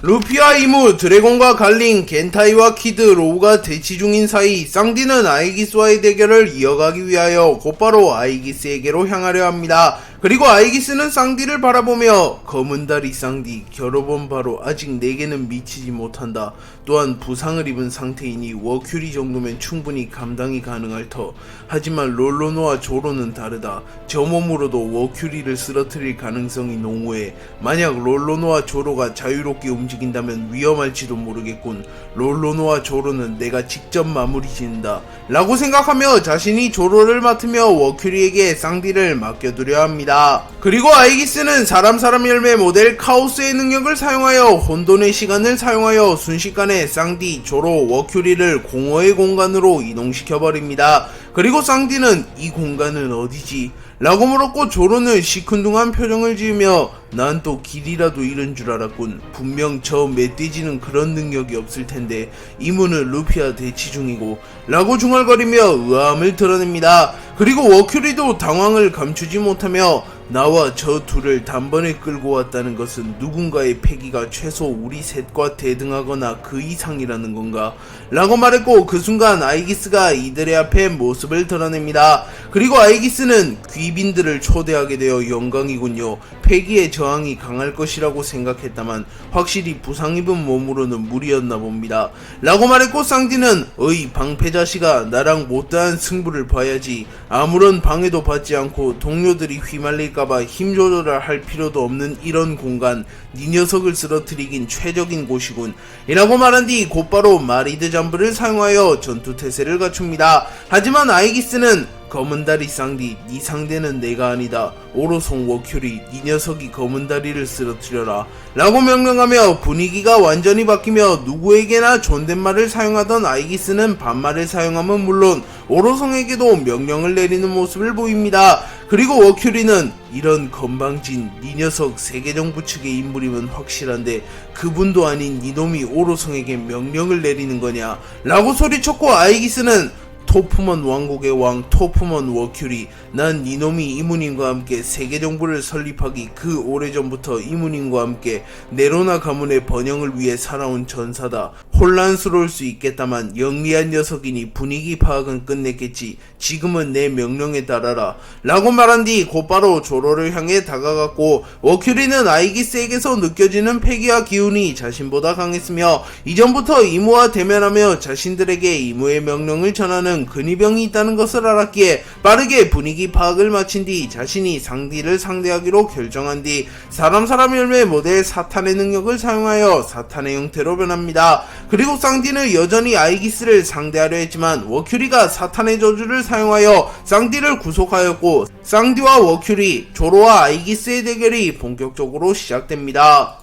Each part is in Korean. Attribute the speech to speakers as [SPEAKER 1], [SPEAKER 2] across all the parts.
[SPEAKER 1] 루피와 이무, 드래곤과 갈린, 겐타이와 키드, 로우가 대치 중인 사이 쌍디는 아이기스와의 대결을 이어가기 위하여 곧바로 아이기스에게로 향하려 합니다. 그리고 아이기스는 쌍디를 바라보며 검은다리 쌍디, 겨뤄본 바로 아직 내게는 미치지 못한다. 또한 부상을 입은 상태이니 워큐리 정도면 충분히 감당이 가능할 터. 하지만 롤로노와 조로는 다르다. 저 몸으로도 워큐리를 쓰러뜨릴 가능성이 농후해. 만약 롤로노와 조로가 자유롭게 움직인다면 위험할지도 모르겠군. 롤로노와 조로는 내가 직접 마무리 짓는다 라고 생각하며 자신이 조로를 맡으며 워큐리에게 쌍디를 맡겨두려 합니다. 그리고 아이기스는 사람 열매 모델 카오스의 능력을 사용하여 혼돈의 시간을 사용하여 순식간에 쌍디, 조로, 워큐리를 공허의 공간으로 이동시켜버립니다. 그리고 쌍디는 이 공간은 어디지? 라고 물었고 조로는 시큰둥한 표정을 지으며 난 또 길이라도 잃은 줄 알았군. 분명 저 멧돼지는 그런 능력이 없을 텐데 이무는 루피와 대치 중이고 라고 중얼거리며 의아함을 드러냅니다. 그리고 워큐리도 당황을 감추지 못하며 나와 저 둘을 단번에 끌고 왔다는 것은 누군가의 패기가 최소 우리 셋과 대등하거나 그 이상이라는 건가? 라고 말했고 그 순간 아이기스가 이들의 앞에 모습을 드러냅니다. 그리고 아이기스는 귀빈들을 초대하게 되어 영광이군요. 패기의 저항이 강할 것이라고 생각했다만 확실히 부상 입은 몸으로는 무리였나 봅니다. 라고 말했고 쌍디는 어이 방패자식아, 나랑 못다한 승부를 봐야지. 아무런 방해도 받지 않고 동료들이 휘말릴까봐 힘 조절을 할 필요도 없는 이런 공간, 네 녀석을 쓰러뜨리긴 최적인 곳이군. 이라고 말한 뒤 곧바로 마리드 잠브를 사용하여 전투태세를 갖춥니다. 하지만 아이기스는 검은다리 쌍디, 네 상대는 내가 아니다. 오로송 워큐리, 네 녀석이 검은다리를 쓰러뜨려라 라고 명령하며 분위기가 완전히 바뀌며 누구에게나 존댓말을 사용하던 아이기스는 반말을 사용함은 물론 오로송에게도 명령을 내리는 모습을 보입니다. 그리고 워큐리는 이런 건방진 네 녀석 세계정부 측의 인물이면 확실한데 그분도 아닌 이놈이 오로송에게 명령을 내리는 거냐 라고 소리쳤고 아이기스는 토프먼 왕국의 왕 토프먼 워큐리, 난 이놈이 이무님과 함께 세계정부를 설립하기 그 오래전부터 이무님과 함께 네로나 가문의 번영을 위해 살아온 전사다. 혼란스러울 수 있겠다만 영리한 녀석이니 분위기 파악은 끝냈겠지. 지금은 내 명령에 따라라 라고 말한 뒤 곧바로 조로를 향해 다가갔고 워큐리는 아이기스에게서 느껴지는 패기와 기운이 자신보다 강했으며 이전부터 이무와 대면하며 자신들에게 이무의 명령을 전하는 근위병이 있다는 것을 알았기에 빠르게 분위기 파악을 마친 뒤 자신이 상디를 상대하기로 결정한 뒤 사람 열매 모델 사탄의 능력을 사용하여 사탄의 형태로 변합니다. 그리고 쌍디는 여전히 아이기스를 상대하려 했지만 워큐리가 사탄의 저주를 사용하여 쌍디를 구속하였고 쌍디와 워큐리, 조로와 아이기스의 대결이 본격적으로 시작됩니다.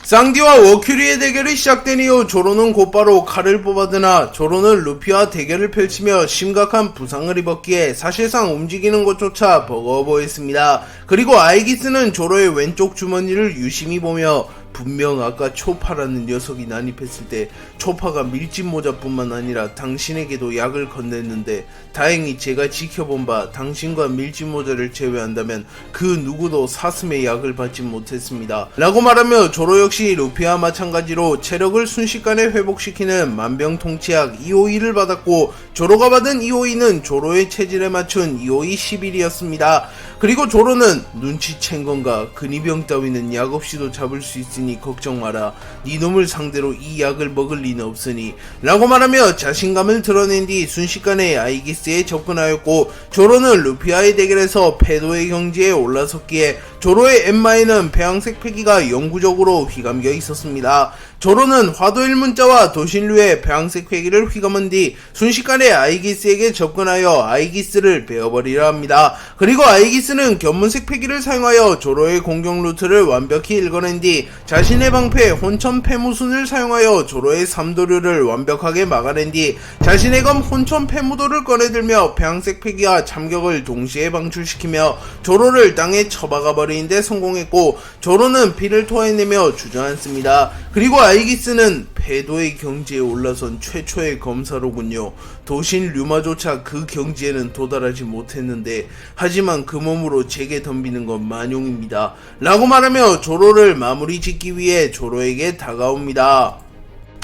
[SPEAKER 1] 쌍디와 워큐리의 대결이 시작된 이후 조로는 곧바로 칼을 뽑아드나 조로는 루피와 대결을 펼치며 심각한 부상을 입었기에 사실상 움직이는 것조차 버거워 보였습니다. 그리고 아이기스는 조로의 왼쪽 주머니를 유심히 보며 분명 아까 초파라는 녀석이 난입했을 때 초파가 밀짚 모자뿐만 아니라 당신에게도 약을 건넸는데 다행히 제가 지켜본 바 당신과 밀짚 모자를 제외한다면 그 누구도 사슴의 약을 받지 못했습니다 라고 말하며 조로 역시 루피와 마찬가지로 체력을 순식간에 회복시키는 만병통치약 EOE를 받았고 조로가 받은 EOE는 조로의 체질에 맞춘 EOE 11이었습니다. 그리고 조로는 눈치챈 건가, 근위병 따위는 약 없이도 잡을 수 있으니 걱정 마라. 네 놈을 상대로 이 약을 먹을 리는 없으니 라고 말하며 자신감을 드러낸 뒤 순식간에 아이기스에 접근하였고 조로는 루피와의 대결에서 패도의 경지에 올라섰기에 조로의 엠마에는 배양색 패기가 영구적으로 휘감겨 있었습니다. 조로는 화도일 문자와 도신류의 배양색 패기를 휘감은 뒤 순식간에 아이기스에게 접근하여 아이기스를 베어버리려 합니다. 그리고 아이기스는 견문색 패기를 사용하여 조로의 공격 루트를 완벽히 읽어낸 뒤 자신의 방패 혼천 패무순을 사용하여 조로의 삼도류를 완벽하게 막아낸 뒤 자신의 검 혼천 패무도를 꺼내들며 배양색 패기와 참격을 동시에 방출시키며 조로를 땅에 처박아버린 베어버리는데 성공했고 조로는 피를 토해내며 주저앉습니다. 그리고 아이기스는 패도의 경지에 올라선 최초의 검사로군요. 도신 류마조차 그 경지에는 도달하지 못했는데 하지만 그 몸으로 제게 덤비는 건 만용입니다. 라고 말하며 조로를 마무리 짓기 위해 조로에게 다가옵니다.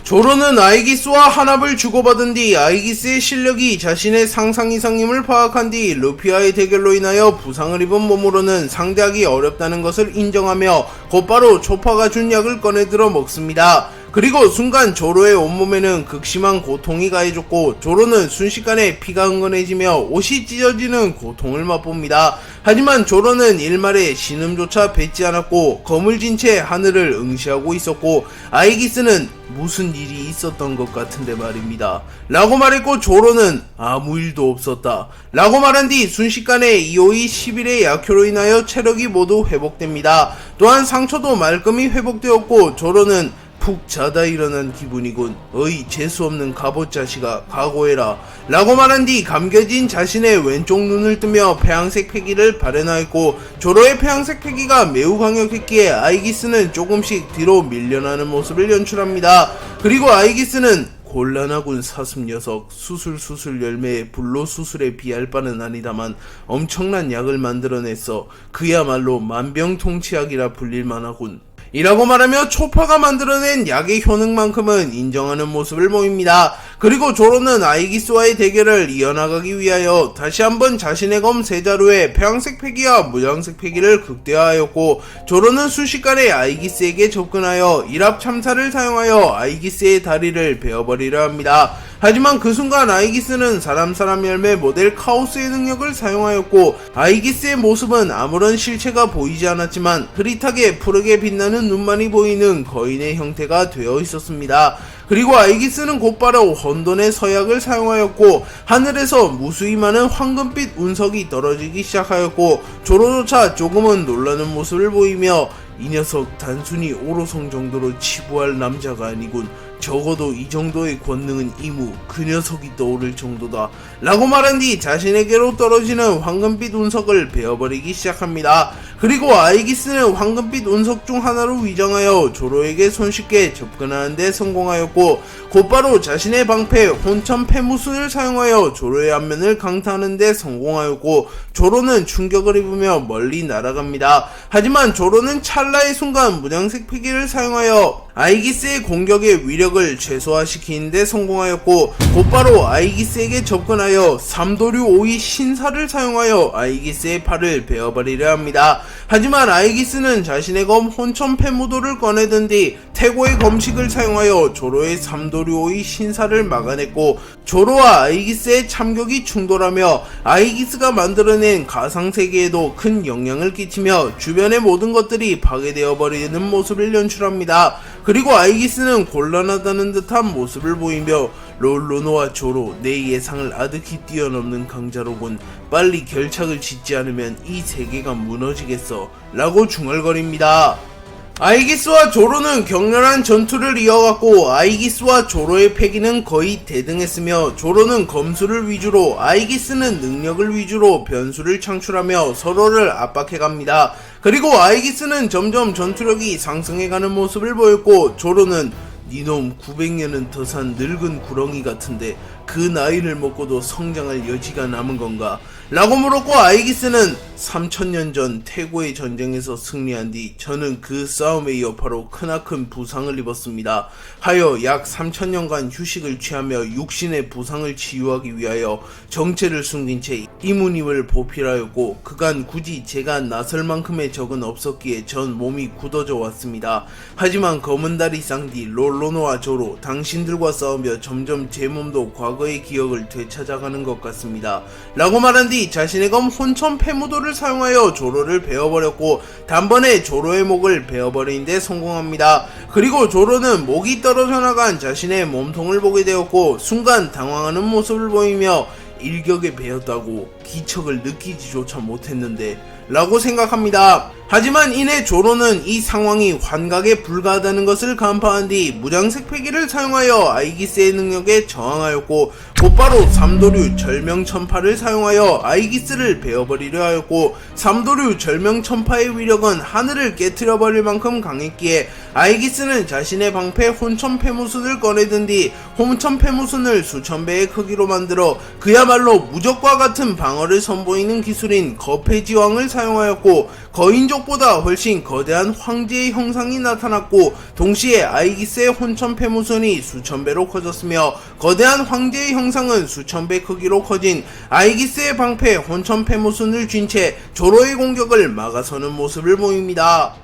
[SPEAKER 1] 조로는 아이기스와 한압을 주고받은 뒤 아이기스의 실력이 자신의 상상 이상임을 파악한 뒤 루피와의 대결로 인하여 부상을 입은 몸으로는 상대하기 어렵다는 것을 인정하며 곧바로 초파가 준 약을 꺼내들어 먹습니다. 그리고 순간 조로의 온몸에는 극심한 고통이 가해졌고 조로는 순식간에 피가 흥건해지며 옷이 찢어지는 고통을 맛봅니다. 하지만 조로는 일말의 신음조차 뱉지 않았고 검을 진 채 하늘을 응시하고 있었고 아이기스는 무슨 일이 있었던 것 같은데 말입니다. 라고 말했고 조로는 아무 일도 없었다. 라고 말한 뒤 순식간에 이오이 10일의 약효로 인하여 체력이 모두 회복됩니다. 또한 상처도 말끔히 회복되었고 조로는 푹 자다 일어난 기분이군. 어이 재수없는 갑옷 자식아 각오해라. 라고 말한 뒤 감겨진 자신의 왼쪽 눈을 뜨며 폐양색 패기를 발현하였고 조로의 폐양색 패기가 매우 강력했기에 아이기스는 조금씩 뒤로 밀려나는 모습을 연출합니다. 그리고 아이기스는 곤란하군 사슴 녀석. 수술 열매에 불로수술에 비할 바는 아니다만 엄청난 약을 만들어냈어. 그야말로 만병통치약이라 불릴만하군. 이라고 말하며 초파가 만들어낸 약의 효능만큼은 인정하는 모습을 보입니다. 그리고 조로는 아이기스와의 대결을 이어나가기 위하여 다시 한번 자신의 검 세자루에 폐양색 패기와 무장색 패기를 극대화하였고 조로는 순식간에 아이기스에게 접근하여 일합 참사를 사용하여 아이기스의 다리를 베어버리려 합니다. 하지만 그 순간 아이기스는 사람 열매 모델 카오스의 능력을 사용하였고 아이기스의 모습은 아무런 실체가 보이지 않았지만 흐릿하게 푸르게 빛나는 눈만이 보이는 거인의 형태가 되어 있었습니다. 그리고 아이기스는 곧바로 혼돈의 서약을 사용하였고 하늘에서 무수히 많은 황금빛 운석이 떨어지기 시작하였고 조로조차 조금은 놀라는 모습을 보이며 이 녀석 단순히 오로성 정도로 치부할 남자가 아니군. 적어도 이 정도의 권능은 이무 그 녀석이 떠오를 정도다. 라고 말한 뒤 자신에게로 떨어지는 황금빛 운석을 베어버리기 시작합니다. 그리고 아이기스는 황금빛 운석 중 하나로 위장하여 조로에게 손쉽게 접근하는데 성공하였고 곧바로 자신의 방패 혼천 폐무순을 사용하여 조로의 안면을 강타하는데 성공하였고 조로는 충격을 입으며 멀리 날아갑니다. 하지만 조로는 찰나의 순간 무장색 패기를 사용하여 아이기스의 공격의 위력을 최소화시키는데 성공하였고 곧바로 아이기스에게 접근하여 삼도류 오이 신사를 사용하여 아이기스의 팔을 베어버리려 합니다. 하지만 아이기스는 자신의 검 혼천 폐무도를 꺼내든 뒤 태고의 검식을 사용하여 조로의 삼도류 오이 신사를 막아냈고 조로와 아이기스의 참격이 충돌하며 아이기스가 만들어낸 가상세계에도 큰 영향을 끼치며 주변의 모든 것들이 파괴되어 버리는 모습을 연출합니다. 그리고 아이기스는 곤란하다는 듯한 모습을 보이며 롤로노와 조로 내 예상을 아득히 뛰어넘는 강자로군. 빨리 결착을 짓지 않으면 이 세계가 무너지겠어 라고 중얼거립니다. 아이기스와 조로는 격렬한 전투를 이어갔고 아이기스와 조로의 패기는 거의 대등했으며 조로는 검수를 위주로 아이기스는 능력을 위주로 변수를 창출하며 서로를 압박해갑니다. 그리고 아이기스는 점점 전투력이 상승해가는 모습을 보였고 조로는 니놈 900년은 더 산 늙은 구렁이 같은데 그 나이를 먹고도 성장할 여지가 남은 건가? 라고 물었고 아이기스는 3000년 전 태고의 전쟁에서 승리한 뒤 저는 그 싸움의 여파로 크나큰 부상을 입었습니다. 하여 약 3000년간 휴식을 취하며 육신의 부상을 치유하기 위하여 정체를 숨긴 채 이무님을 보필하였고 그간 굳이 제가 나설 만큼의 적은 없었기에 전 몸이 굳어져 왔습니다. 하지만 검은다리 쌍디 롤로노와 조로 당신들과 싸우며 점점 제 몸도 과거의 기억을 되찾아가는 것 같습니다. 라고 말한 뒤 자신의 검 혼천 폐무도를 사용하여 조로를 베어버렸고 단번에 조로의 목을 베어버리는데 성공합니다. 그리고 조로는 목이 떨어져 나간 자신의 몸통을 보게 되었고 순간 당황하는 모습을 보이며 일격에 베었다고 기척을 느끼지조차 못했는데 라고 생각합니다. 하지만 이내 조로는 이 상황이 환각에 불과하다는 것을 간파한 뒤 무장색 패기를 사용하여 아이기스의 능력에 저항하였고 곧바로 삼도류 절명천파를 사용하여 아이기스를 베어버리려 하였고 삼도류 절명천파의 위력은 하늘을 깨트려버릴 만큼 강했기에 아이기스는 자신의 방패 혼천패무순을 꺼내든 뒤 혼천패무순을 수천배의 크기로 만들어 그야말로 무적과 같은 방어를 선보이는 기술인 거패지왕을 사용하였고 거인족보다 훨씬 거대한 황제의 형상이 나타났고 동시에 아이기스의 혼천패무순이 수천배로 커졌으며 거대한 황제의 형상은 수천배 크기로 커진 아이기스의 방패 혼천패무순을 쥔 채 조로의 공격을 막아서는 모습을 보입니다.